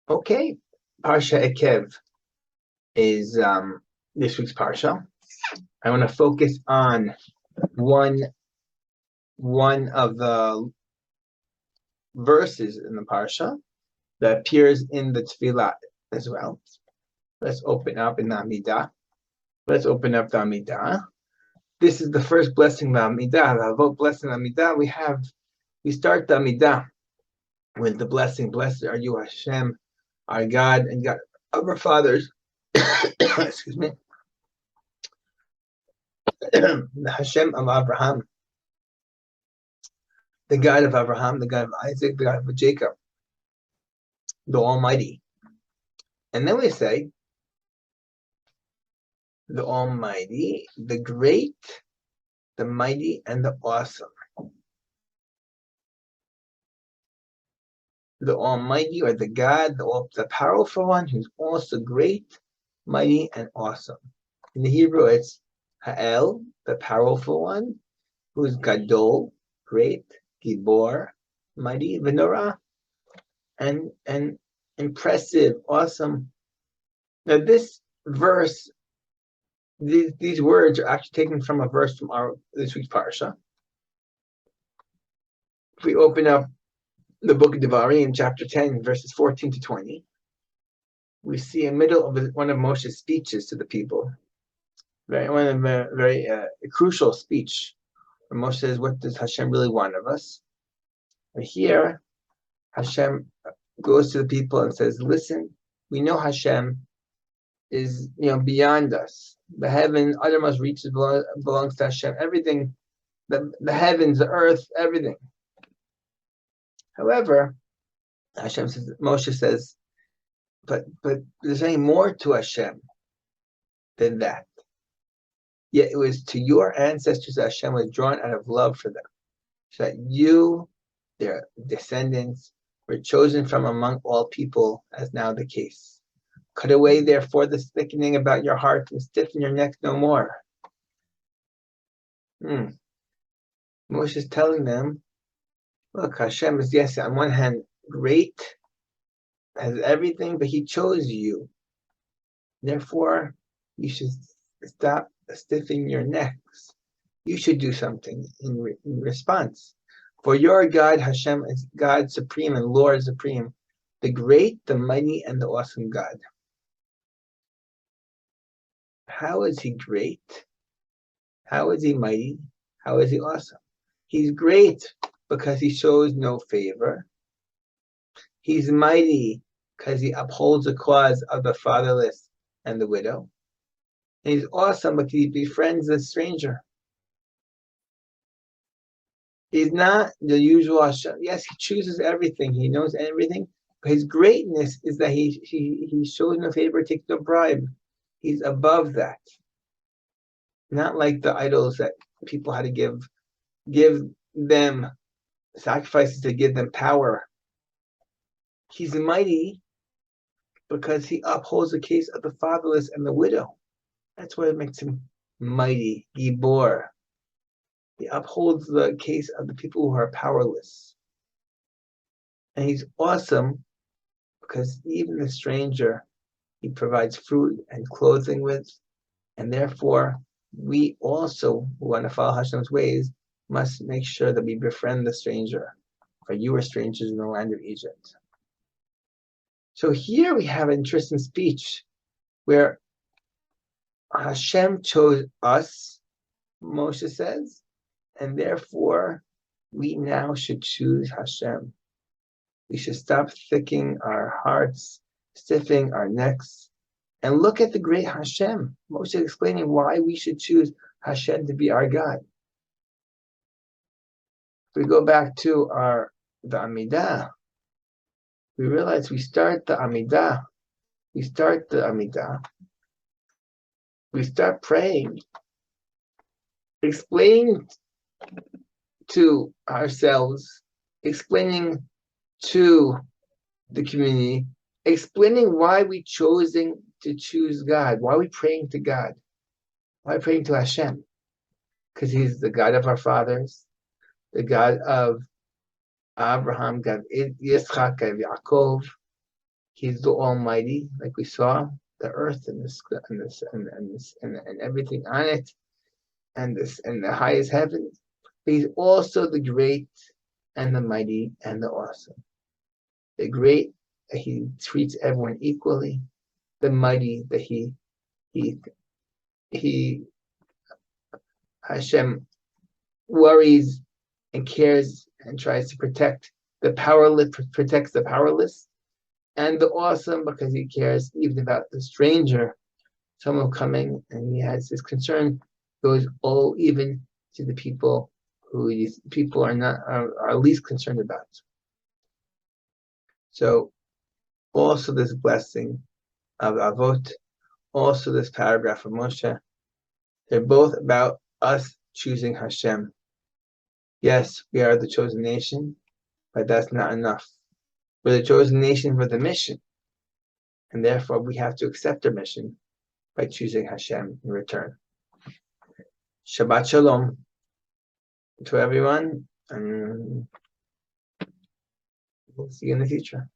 Okay, Parsha Ekev is this week's Parsha. I want to focus on one of the verses in the Parsha that appears in the Tefillah as well. Let's open up in the Amidah. Let's open up the Amidah. This is the first blessing of the Amidah. The Avot blessing of the Amidah. We start the Amidah with the blessing. Blessed are you, Hashem, our God and God of our fathers. Excuse me. The Hashem of Abraham, the God of Abraham, the God of Isaac, the God of Jacob, the Almighty. And then we say, the Almighty, the Great, the Mighty, and the Awesome. The Almighty, or the God, the powerful one, who's also great, mighty, and awesome. In the Hebrew, it's Ha'el, the powerful one, who's Gadol, great, Gibor, mighty, Venora, and impressive, awesome. Now this verse, these words are actually taken from a verse from this week's Parasha. If we open up the book of Devarim, chapter 10, verses 14 to 20, we see in the middle of one of Moshe's speeches to the people, very crucial speech, where Moshe says, what does Hashem really want of us? And here, Hashem goes to the people and says, listen, we know Hashem is beyond us. The heaven, uttermost reaches belongs to Hashem. Everything, the heavens, the earth, everything. However, Moshe says, but there's any more to Hashem than that. Yet it was to your ancestors that Hashem was drawn out of love for them, so that you, their descendants, were chosen from among all people, as now the case. Cut away, therefore, the thickening about your heart, and stiffen your neck no more. Moshe is telling them, look, Hashem is, yes, on one hand, great, has everything, but he chose you. Therefore, you should stop stiffening your necks. You should do something in response. For your God, Hashem, is God supreme and Lord supreme, the great, the mighty, and the awesome God. How is he great? How is he mighty? How is he awesome? He's great because he shows no favor. He's mighty because he upholds the cause of the fatherless and the widow. And he's awesome because he befriends the stranger. He's not the usual Hashem. Yes, he chooses everything. He knows everything. But his greatness is that he shows no favor, takes no bribe. He's above that. Not like the idols that people had to give them sacrifices to give them power. He's mighty because he upholds the case of the fatherless and the widow. That's what makes him mighty, Gibor. He upholds the case of the people who are powerless. And he's awesome because even the stranger, he provides food and clothing with. And therefore, we also, who want to follow Hashem's ways, must make sure that we befriend the stranger. For you were strangers in the land of Egypt. So here we have an interesting speech where Hashem chose us, Moshe says, and therefore we now should choose Hashem. We should stop thickening our hearts, stiffening our necks, and look at the great Hashem. Moshe is explaining why we should choose Hashem to be our God. If we go back to the Amidah, we realize we start the Amidah. We start praying, explaining to ourselves, explaining to the community, explaining why we choosing to choose God, why are we praying to God, why are we praying to Hashem? Because he's the God of our fathers, the God of Abraham, God of Yitzchak, God of Yaakov. He's the Almighty, like we saw, the earth and and everything on it, and the highest heavens. But he's also the great and the mighty and the awesome. The great, that he treats everyone equally. The mighty, that he Hashem worries and cares and tries to protect the powerless, protects the powerless, and the awesome, because he cares even about the stranger, someone coming, and he has his concern goes all even to the people who people are least concerned about. So also this blessing of Avot, also this paragraph of Moshe, they're both about us choosing Hashem. Yes, we are the chosen nation, but that's not enough. We're the chosen nation for the mission, and therefore we have to accept our mission by choosing Hashem in return. Shabbat Shalom to everyone, and we'll see you in the future.